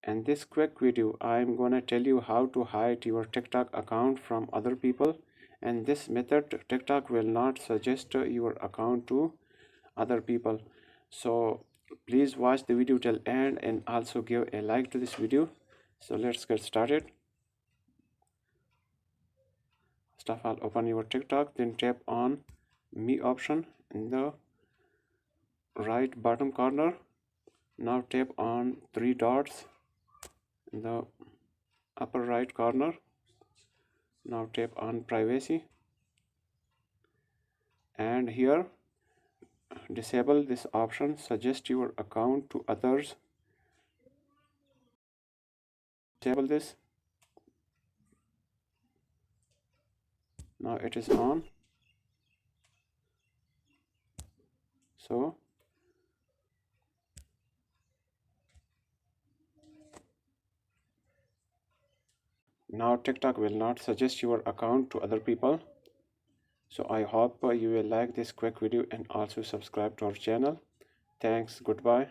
In this quick video I'm gonna tell you how to hide your TikTok account from other people. And this method TikTok will not suggest your account to other people. So please watch the video till end and also give a like to this video. So let's get started. First of all, open your TikTok, then tap on me option in the right bottom corner. Now tap on three dots in the upper right corner. Now tap on privacy, and here disable this option, suggest your account to others. Disable this. Now it is on. So now TikTok will not suggest your account to other people. So I hope you will like this quick video and also subscribe to our channel. Thanks. Goodbye.